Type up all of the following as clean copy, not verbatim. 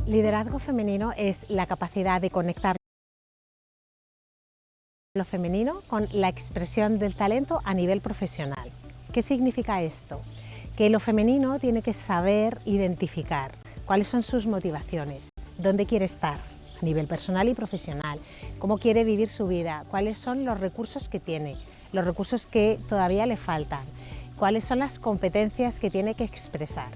Liderazgo femenino es la capacidad de conectar lo femenino con la expresión del talento a nivel profesional. ¿Qué significa esto? Que lo femenino tiene que saber identificar cuáles son sus motivaciones, dónde quiere estar a nivel personal y profesional, cómo quiere vivir su vida, cuáles son los recursos que tiene, los recursos que todavía le faltan, cuáles son las competencias que tiene que expresar.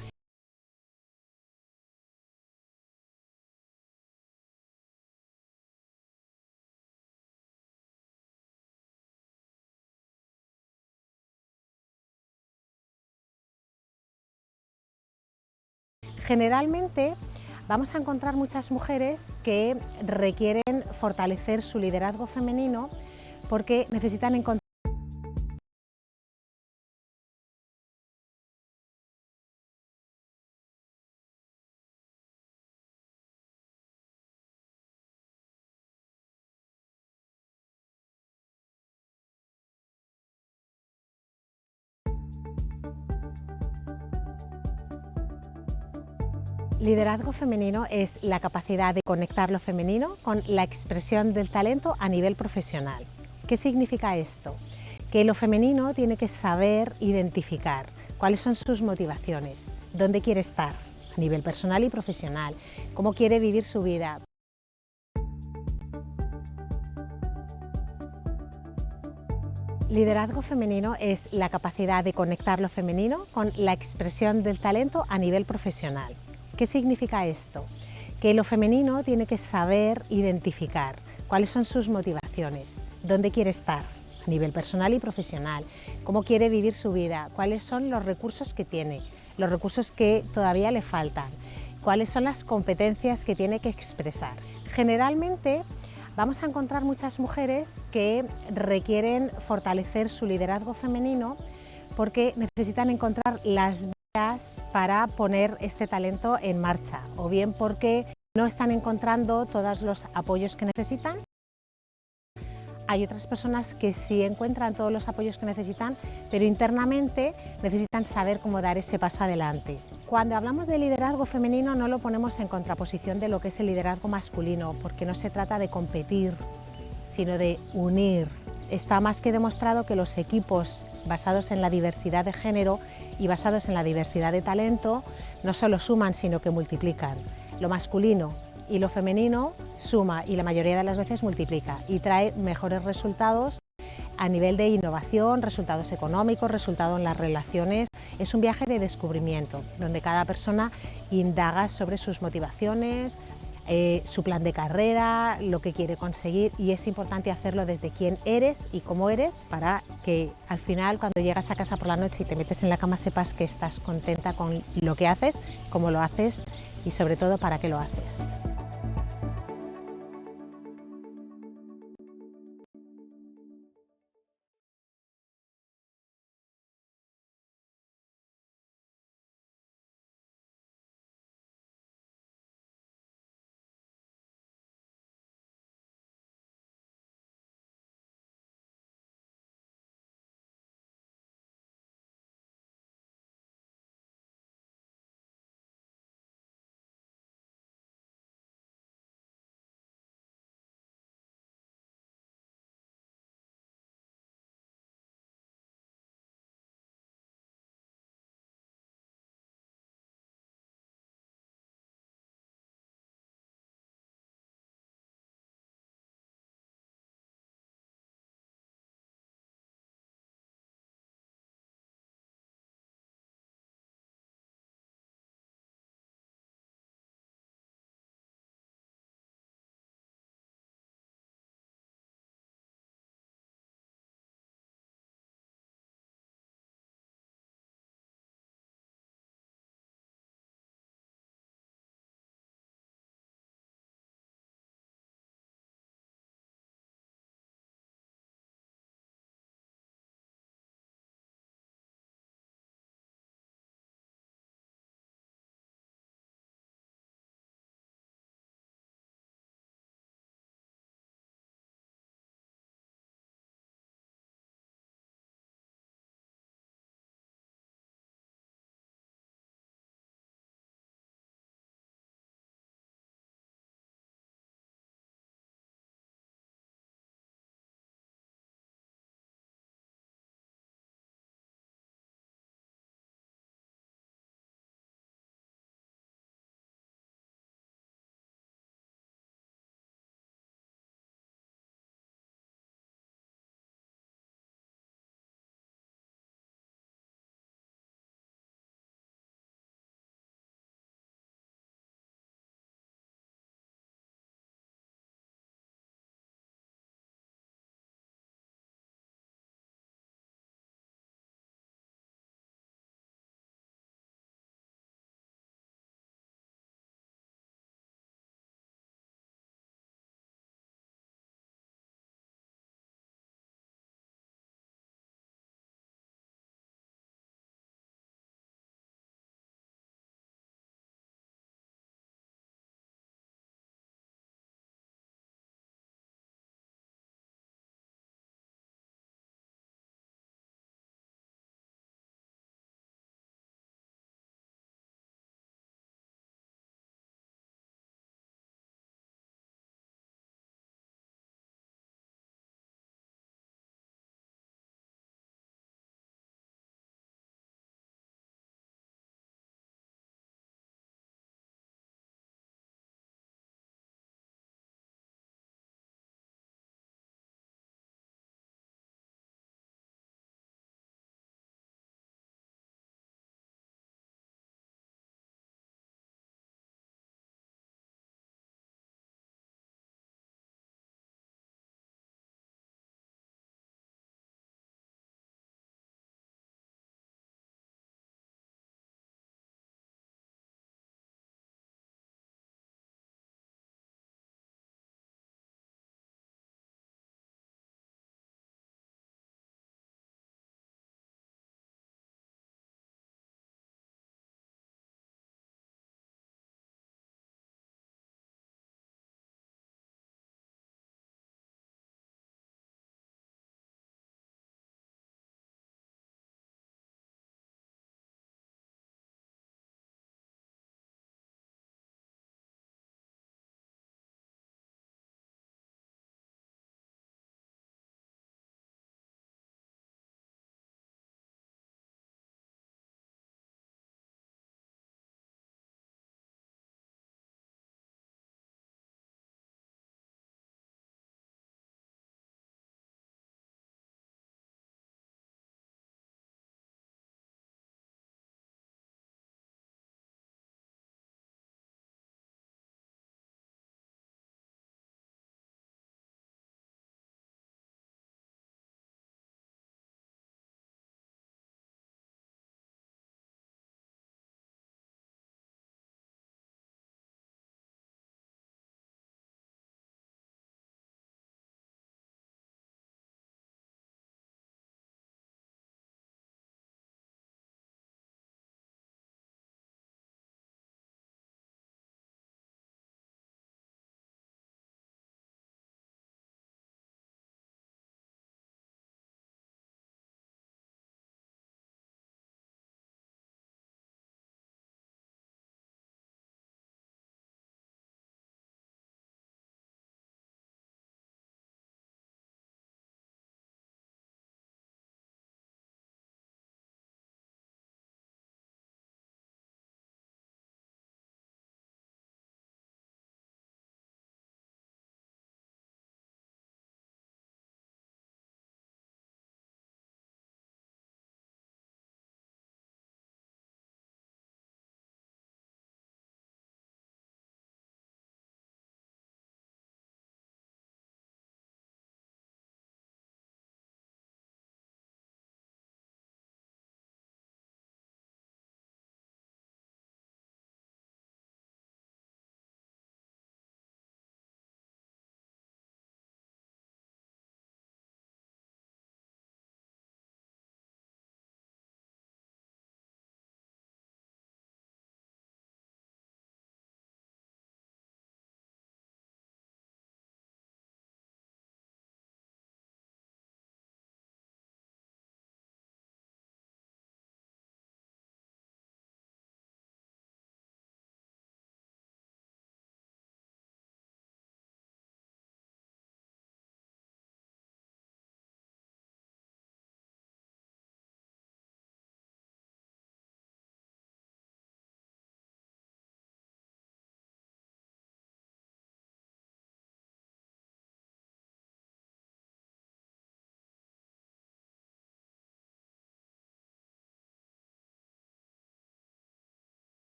Generalmente vamos a encontrar muchas mujeres que requieren fortalecer su liderazgo femenino porque necesitan encontrar Liderazgo femenino es la capacidad de conectar lo femenino con la expresión del talento a nivel profesional. ¿Qué significa esto? Que lo femenino tiene que saber identificar cuáles son sus motivaciones, dónde quiere estar a nivel personal y profesional, cómo quiere vivir su vida. Liderazgo femenino es la capacidad de conectar lo femenino con la expresión del talento a nivel profesional. ¿Qué significa esto? Que lo femenino tiene que saber identificar cuáles son sus motivaciones, dónde quiere estar a nivel personal y profesional, cómo quiere vivir su vida, cuáles son los recursos que tiene, los recursos que todavía le faltan, cuáles son las competencias que tiene que expresar. Generalmente vamos a encontrar muchas mujeres que requieren fortalecer su liderazgo femenino porque necesitan encontrar las vías para poner este talento en marcha, o bien porque no están encontrando todos los apoyos que necesitan. Hay otras personas que sí encuentran todos los apoyos que necesitan, pero internamente necesitan saber cómo dar ese paso adelante. Cuando hablamos de liderazgo femenino no lo ponemos en contraposición de lo que es el liderazgo masculino, porque no se trata de competir, sino de unir. Está más que demostrado que los equipos basados en la diversidad de género y basados en la diversidad de talento no solo suman, sino que multiplican. Lo masculino y lo femenino suma y la mayoría de las veces multiplica y trae mejores resultados a nivel de innovación, resultados económicos, resultados en las relaciones. Es un viaje de descubrimiento donde cada persona indaga sobre sus motivaciones, su plan de carrera, lo que quiere conseguir, y es importante hacerlo desde quién eres y cómo eres para que al final cuando llegas a casa por la noche y te metes en la cama sepas que estás contenta con lo que haces, cómo lo haces y sobre todo para qué lo haces.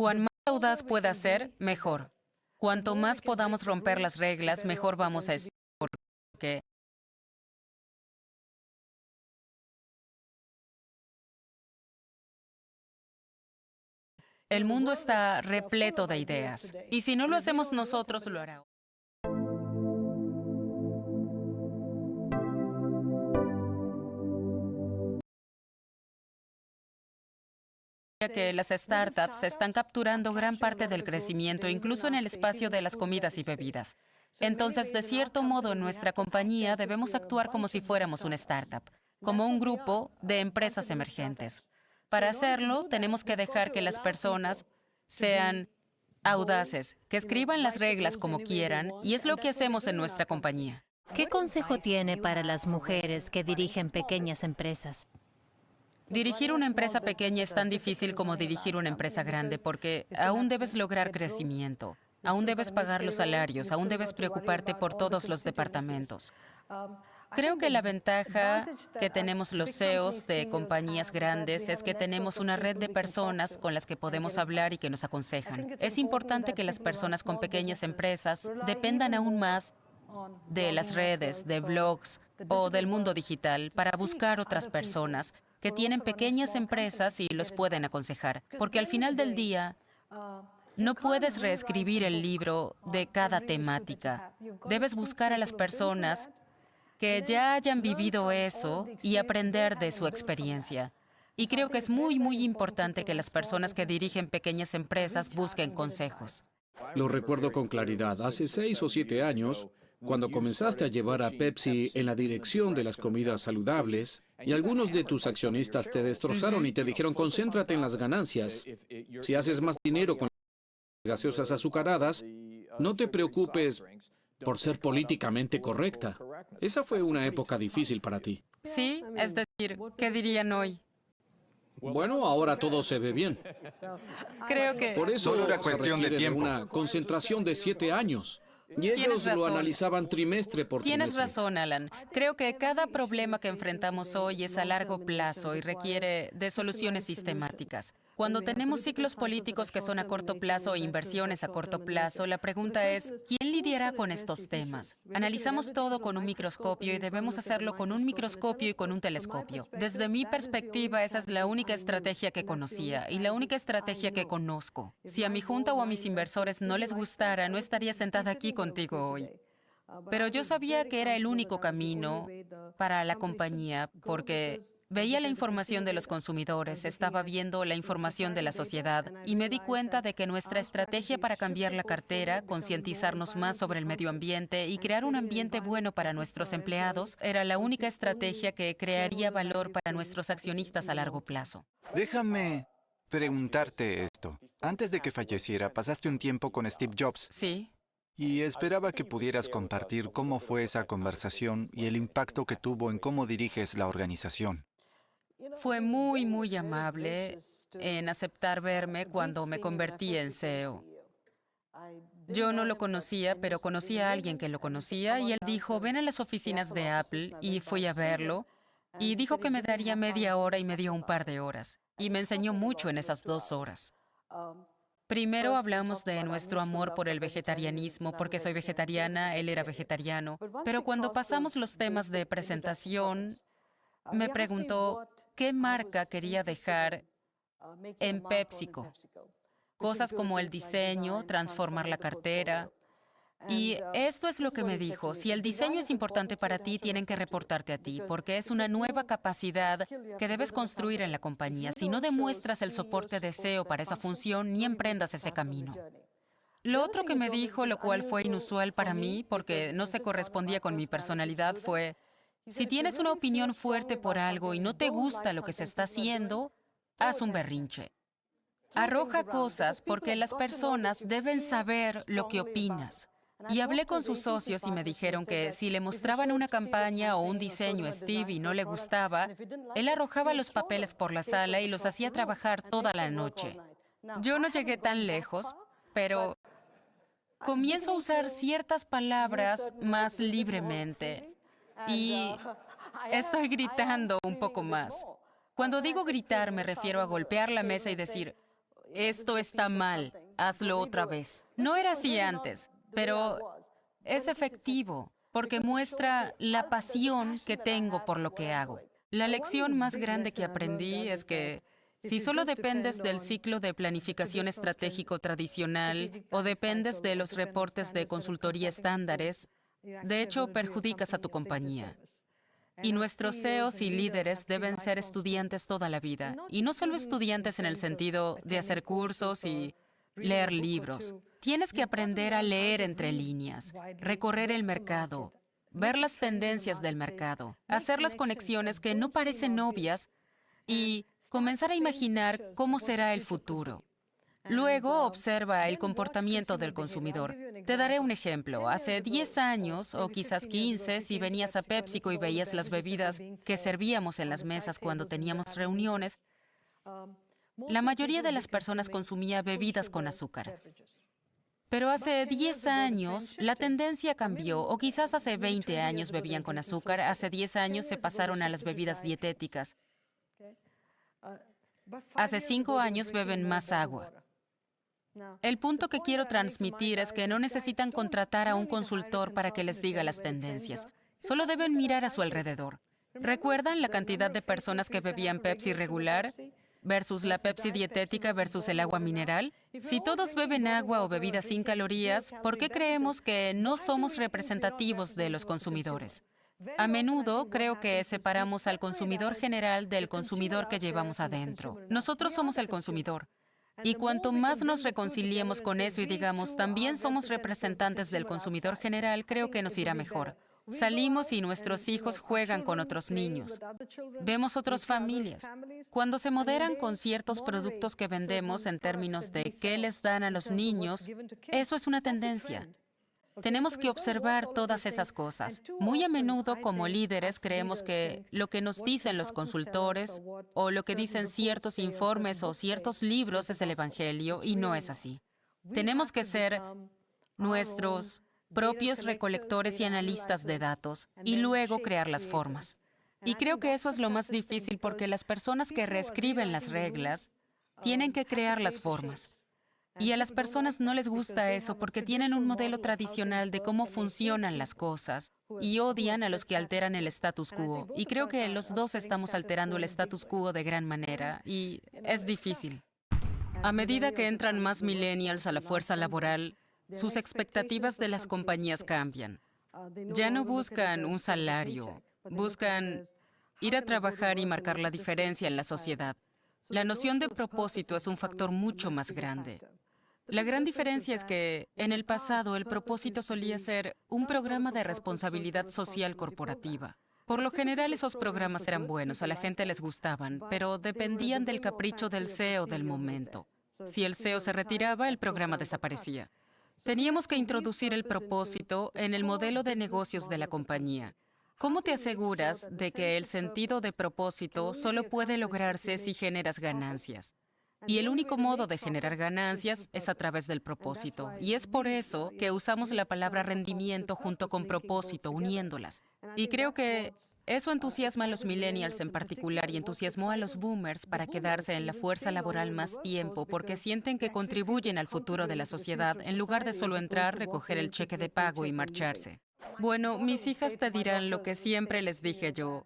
Cuanto más audaz pueda ser, mejor. Cuanto más podamos romper las reglas, mejor vamos a estar, porque el mundo está repleto de ideas. Y si no lo hacemos nosotros, lo hará. Que las startups están capturando gran parte del crecimiento, incluso en el espacio de las comidas y bebidas. Entonces, de cierto modo, en nuestra compañía debemos actuar como si fuéramos una startup, como un grupo de empresas emergentes. Para hacerlo, tenemos que dejar que las personas sean audaces, que escriban las reglas como quieran, y es lo que hacemos en nuestra compañía. ¿Qué consejo tiene para las mujeres que dirigen pequeñas empresas? Dirigir una empresa pequeña es tan difícil como dirigir una empresa grande porque aún debes lograr crecimiento, aún debes pagar los salarios, aún debes preocuparte por todos los departamentos. Creo que la ventaja que tenemos los CEOs de compañías grandes es que tenemos una red de personas con las que podemos hablar y que nos aconsejan. Es importante que las personas con pequeñas empresas dependan aún más de las redes, de blogs o del mundo digital para buscar otras personas que tienen pequeñas empresas y los pueden aconsejar. Porque al final del día, no puedes reescribir el libro de cada temática. Debes buscar a las personas que ya hayan vivido eso y aprender de su experiencia. Y creo que es muy, muy importante que las personas que dirigen pequeñas empresas busquen consejos. Lo recuerdo con claridad. Hace 6 o 7 años, cuando comenzaste a llevar a Pepsi en la dirección de las comidas saludables, y algunos de tus accionistas te destrozaron y te dijeron, concéntrate en las ganancias. Si haces más dinero con las gaseosas azucaradas, no te preocupes por ser políticamente correcta. Esa fue una época difícil para ti. Sí, es decir, ¿qué dirían hoy? Bueno, ahora todo se ve bien. Creo que Por eso Solo era se cuestión de requiere tiempo. una concentración de 7 años. Y ellos Tienes lo razón. analizaban trimestre por Tienes trimestre. razón, Alan. Creo que cada problema que enfrentamos hoy es a largo plazo y requiere de soluciones sistemáticas. Cuando tenemos ciclos políticos que son a corto plazo e inversiones a corto plazo, la pregunta es, ¿quién lidiará con estos temas? Analizamos todo con un microscopio y debemos hacerlo con un microscopio y con un telescopio. Desde mi perspectiva, esa es la única estrategia que conocía y la única estrategia que conozco. Si a mi junta o a mis inversores no les gustara, no estaría sentada aquí contigo hoy. Pero yo sabía que era el único camino para la compañía porque veía la información de los consumidores, estaba viendo la información de la sociedad y me di cuenta de que nuestra estrategia para cambiar la cartera, concientizarnos más sobre el medio ambiente y crear un ambiente bueno para nuestros empleados era la única estrategia que crearía valor para nuestros accionistas a largo plazo. Déjame preguntarte esto. Antes de que falleciera, pasaste un tiempo con Steve Jobs Sí. y esperaba que pudieras compartir cómo fue esa conversación y el impacto que tuvo en cómo diriges la organización. Fue muy, muy amable en aceptar verme cuando me convertí en CEO. Yo no lo conocía, pero conocía a alguien que lo conocía y él dijo, ven a las oficinas de Apple y fui a verlo y dijo que me daría media hora y me dio un par de horas y me enseñó mucho en esas 2 horas. Primero hablamos de nuestro amor por el vegetarianismo, porque soy vegetariana, él era vegetariano, pero cuando pasamos los temas de presentación, me preguntó qué marca quería dejar en PepsiCo. Cosas como el diseño, transformar la cartera. Y esto es lo que me dijo, si el diseño es importante para ti, tienen que reportarte a ti, porque es una nueva capacidad que debes construir en la compañía. Si no demuestras el soporte de SEO para esa función, ni emprendas ese camino. Lo otro que me dijo, lo cual fue inusual para mí, porque no se correspondía con mi personalidad, fue, si tienes una opinión fuerte por algo y no te gusta lo que se está haciendo, haz un berrinche. Arroja cosas porque las personas deben saber lo que opinas. Y hablé con sus socios y me dijeron que si le mostraban una campaña o un diseño a Steve y no le gustaba, él arrojaba los papeles por la sala y los hacía trabajar toda la noche. Yo no llegué tan lejos, pero comienzo a usar ciertas palabras más libremente y estoy gritando un poco más. Cuando digo gritar me refiero a golpear la mesa y decir, esto está mal, hazlo otra vez. No era así antes, pero es efectivo porque muestra la pasión que tengo por lo que hago. La lección más grande que aprendí es que si solo dependes del ciclo de planificación estratégico tradicional o dependes de los reportes de consultoría estándares, de hecho perjudicas a tu compañía. Y nuestros CEOs y líderes deben ser estudiantes toda la vida. Y no solo estudiantes en el sentido de hacer cursos y leer libros. Tienes que aprender a leer entre líneas, recorrer el mercado, ver las tendencias del mercado, hacer las conexiones que no parecen obvias y comenzar a imaginar cómo será el futuro. Luego observa el comportamiento del consumidor. Te daré un ejemplo. Hace 10 años, o quizás 15, si venías a PepsiCo y veías las bebidas que servíamos en las mesas cuando teníamos reuniones, la mayoría de las personas consumía bebidas con azúcar. Pero hace 10 años la tendencia cambió, o quizás hace 20 años bebían con azúcar, hace 10 años se pasaron a las bebidas dietéticas. Hace 5 años beben más agua. El punto que quiero transmitir es que no necesitan contratar a un consultor para que les diga las tendencias. Solo deben mirar a su alrededor. ¿Recuerdan la cantidad de personas que bebían Pepsi regular versus la Pepsi dietética versus el agua mineral? Si todos beben agua o bebidas sin calorías, ¿por qué creemos que no somos representativos de los consumidores? A menudo creo que separamos al consumidor general del consumidor que llevamos adentro. Nosotros somos el consumidor. Y cuanto más nos reconciliemos con eso y digamos, también somos representantes del consumidor general, creo que nos irá mejor. Salimos y nuestros hijos juegan con otros niños. Vemos otras familias. Cuando se moderan con ciertos productos que vendemos en términos de qué les dan a los niños, eso es una tendencia. Tenemos que observar todas esas cosas. Muy a menudo, como líderes, creemos que lo que nos dicen los consultores o lo que dicen ciertos informes o ciertos libros es el Evangelio, y no es así. Tenemos que ser nuestros propios recolectores y analistas de datos y luego crear las formas. Y creo que eso es lo más difícil porque las personas que reescriben las reglas tienen que crear las formas. Y a las personas no les gusta eso porque tienen un modelo tradicional de cómo funcionan las cosas y odian a los que alteran el status quo. Y creo que los dos estamos alterando el status quo de gran manera y es difícil. A medida que entran más millennials a la fuerza laboral, sus expectativas de las compañías cambian. Ya no buscan un salario, buscan ir a trabajar y marcar la diferencia en la sociedad. La noción de propósito es un factor mucho más grande. La gran diferencia es que en el pasado el propósito solía ser un programa de responsabilidad social corporativa. Por lo general esos programas eran buenos, a la gente les gustaban, pero dependían del capricho del CEO del momento. Si el CEO se retiraba, el programa desaparecía. Teníamos que introducir el propósito en el modelo de negocios de la compañía. ¿Cómo te aseguras de que el sentido de propósito solo puede lograrse si generas ganancias? Y el único modo de generar ganancias es a través del propósito. Y es por eso que usamos la palabra rendimiento junto con propósito, uniéndolas. Y creo que eso entusiasma a los millennials en particular y entusiasmó a los boomers para quedarse en la fuerza laboral más tiempo porque sienten que contribuyen al futuro de la sociedad en lugar de solo entrar, recoger el cheque de pago y marcharse. Bueno, mis hijas te dirán lo que siempre les dije yo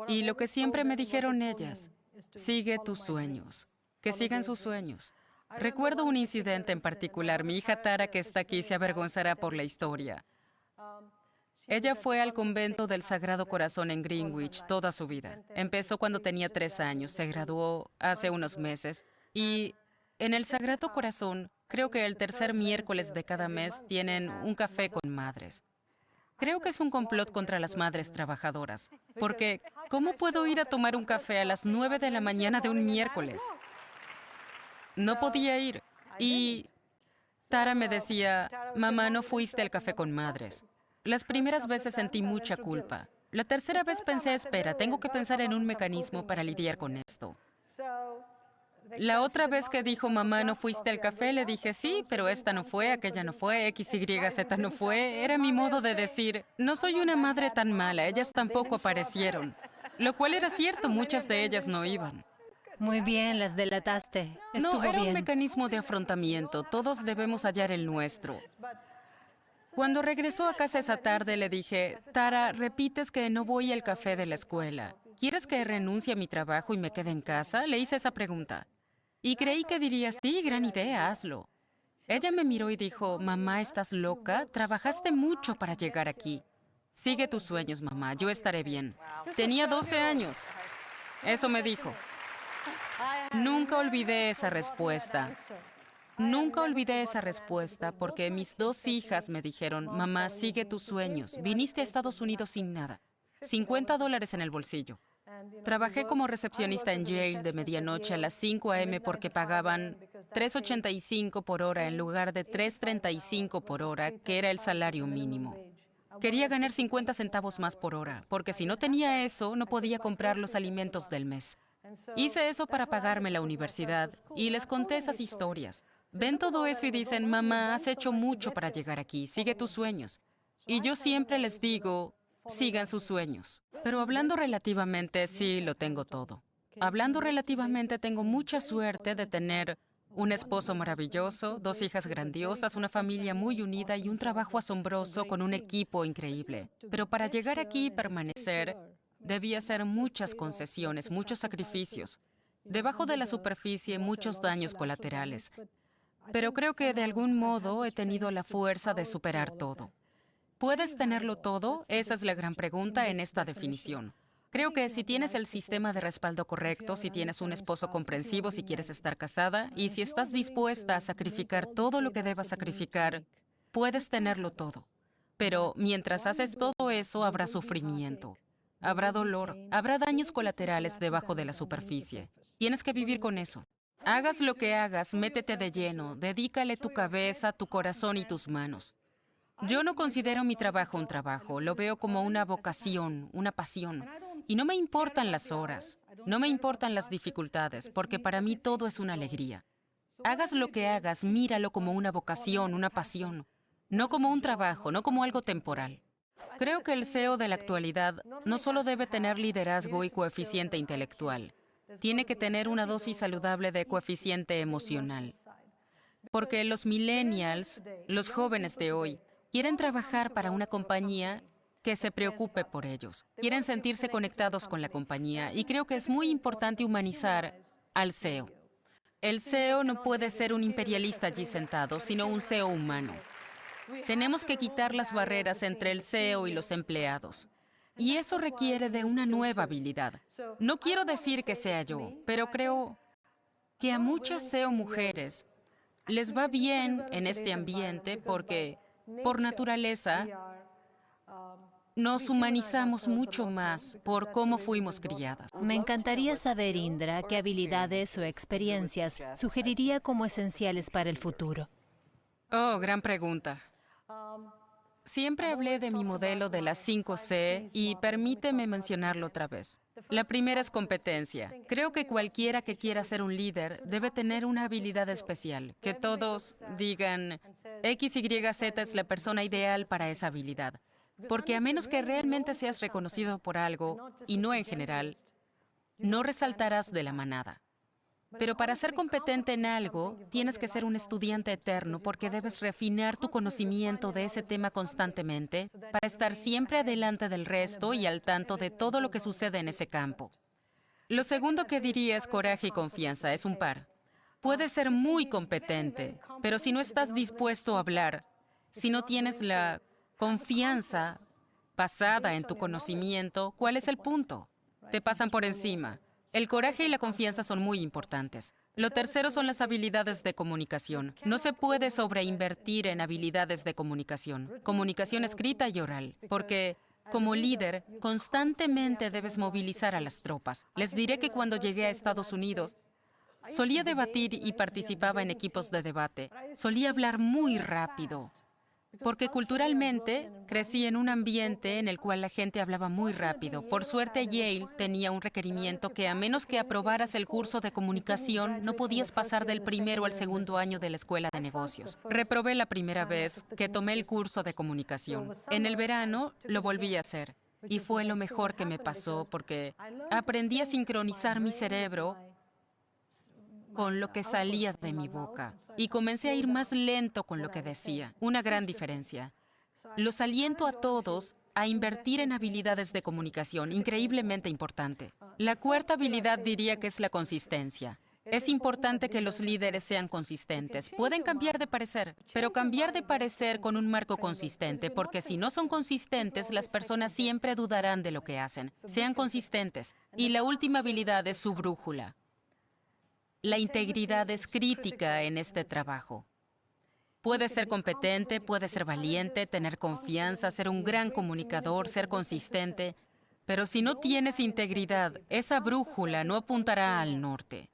y lo que siempre me dijeron ellas. Sigue tus sueños. Que sigan sus sueños. Recuerdo un incidente en particular. Mi hija Tara, que está aquí, se avergonzará por la historia. Ella fue al convento del Sagrado Corazón en Greenwich toda su vida. Empezó cuando tenía 3 años, se graduó hace unos meses. Y en el Sagrado Corazón, creo que el tercer miércoles de cada mes tienen un café con madres. Creo que es un complot contra las madres trabajadoras. Porque, ¿cómo puedo ir a tomar un café a las 9 de la mañana de un miércoles? No podía ir. Y Tara me decía, mamá, no fuiste al café con madres. Las primeras veces sentí mucha culpa. La tercera vez pensé, espera, tengo que pensar en un mecanismo para lidiar con esto. La otra vez que dijo, mamá, no fuiste al café, le dije, sí, pero esta no fue, aquella no fue, X, Y, Z no fue. Era mi modo de decir, no soy una madre tan mala, ellas tampoco aparecieron. Lo cual era cierto, muchas de ellas no iban. Muy bien, las delataste. No, Estuvo era un bien. mecanismo de afrontamiento. Todos debemos hallar el nuestro. Cuando regresó a casa esa tarde, le dije, Tara, repites que no voy al café de la escuela. ¿Quieres que renuncie a mi trabajo y me quede en casa? Le hice esa pregunta. Y creí que diría, sí, gran idea, hazlo. Ella me miró y dijo, mamá, ¿estás loca? Trabajaste mucho para llegar aquí. Sigue tus sueños, mamá, yo estaré bien. Tenía 12 años. Eso me dijo. Nunca olvidé esa respuesta. Nunca olvidé esa respuesta porque mis 2 hijas me dijeron, mamá, sigue tus sueños. Viniste a Estados Unidos sin nada. $50 en el bolsillo. Trabajé como recepcionista en Yale de medianoche a las 5 a.m. porque pagaban $3.85 por hora en lugar de $3.35 por hora, que era el salario mínimo. Quería ganar 50 centavos más por hora, porque si no tenía eso, no podía comprar los alimentos del mes. Hice eso para pagarme la universidad y les conté esas historias. Ven todo eso y dicen, mamá, has hecho mucho para llegar aquí, sigue tus sueños. Y yo siempre les digo, sigan sus sueños. Pero hablando relativamente, sí, lo tengo todo. Hablando relativamente, tengo mucha suerte de tener un esposo maravilloso, 2 hijas grandiosas, una familia muy unida y un trabajo asombroso con un equipo increíble. Pero para llegar aquí y permanecer, debí hacer muchas concesiones, muchos sacrificios. Debajo de la superficie, muchos daños colaterales. Pero creo que de algún modo he tenido la fuerza de superar todo. ¿Puedes tenerlo todo? Esa es la gran pregunta en esta definición. Creo que si tienes el sistema de respaldo correcto, si tienes un esposo comprensivo, si quieres estar casada, y si estás dispuesta a sacrificar todo lo que debas sacrificar, puedes tenerlo todo. Pero mientras haces todo eso, habrá sufrimiento, habrá dolor, habrá daños colaterales debajo de la superficie. Tienes que vivir con eso. Hagas lo que hagas, métete de lleno, dedícale tu cabeza, tu corazón y tus manos. Yo no considero mi trabajo un trabajo, lo veo como una vocación, una pasión. Y no me importan las horas, no me importan las dificultades, porque para mí todo es una alegría. Hagas lo que hagas, míralo como una vocación, una pasión, no como un trabajo, no como algo temporal. Creo que el CEO de la actualidad no solo debe tener liderazgo y coeficiente intelectual, tiene que tener una dosis saludable de coeficiente emocional. Porque los millennials, los jóvenes de hoy, quieren trabajar para una compañía que se preocupe por ellos. Quieren sentirse conectados con la compañía y creo que es muy importante humanizar al CEO. El CEO no puede ser un imperialista allí sentado, sino un CEO humano. Tenemos que quitar las barreras entre el CEO y los empleados. Y eso requiere de una nueva habilidad. No quiero decir que sea yo, pero creo que a muchas CEO mujeres les va bien en este ambiente porque, por naturaleza, nos humanizamos mucho más por cómo fuimos criadas. Me encantaría saber, Indra, qué habilidades o experiencias sugeriría como esenciales para el futuro. Oh, gran pregunta. Siempre hablé de mi modelo de las 5C y permíteme mencionarlo otra vez. La primera es competencia. Creo que cualquiera que quiera ser un líder debe tener una habilidad especial, que todos digan, X, Y, Z es la persona ideal para esa habilidad. Porque a menos que realmente seas reconocido por algo, y no en general, no resaltarás de la manada. Pero para ser competente en algo, tienes que ser un estudiante eterno porque debes refinar tu conocimiento de ese tema constantemente para estar siempre adelante del resto y al tanto de todo lo que sucede en ese campo. Lo segundo que diría es coraje y confianza, es un par. Puedes ser muy competente, pero si no estás dispuesto a hablar, si no tienes la confianza basada en tu conocimiento, ¿cuál es el punto? Te pasan por encima. El coraje y la confianza son muy importantes. Lo tercero son las habilidades de comunicación. No se puede sobreinvertir en habilidades de comunicación escrita y oral, porque como líder constantemente debes movilizar a las tropas. Les diré que cuando llegué a Estados Unidos, solía debatir y participaba en equipos de debate. Solía hablar muy rápido. Porque culturalmente crecí en un ambiente en el cual la gente hablaba muy rápido. Por suerte, Yale tenía un requerimiento que a menos que aprobaras el curso de comunicación, no podías pasar del primero al segundo año de la escuela de negocios. Reprobé la primera vez que tomé el curso de comunicación. En el verano lo volví a hacer. Y fue lo mejor que me pasó porque aprendí a sincronizar mi cerebro con lo que salía de mi boca y comencé a ir más lento con lo que decía. Una gran diferencia. Los aliento a todos a invertir en habilidades de comunicación, increíblemente importante. La cuarta habilidad diría que es la consistencia. Es importante que los líderes sean consistentes. Pueden cambiar de parecer, pero cambiar de parecer con un marco consistente, porque si no son consistentes, las personas siempre dudarán de lo que hacen. Sean consistentes. Y la última habilidad es su brújula. La integridad es crítica en este trabajo. Puedes ser competente, puedes ser valiente, tener confianza, ser un gran comunicador, ser consistente, pero si no tienes integridad, esa brújula no apuntará al norte.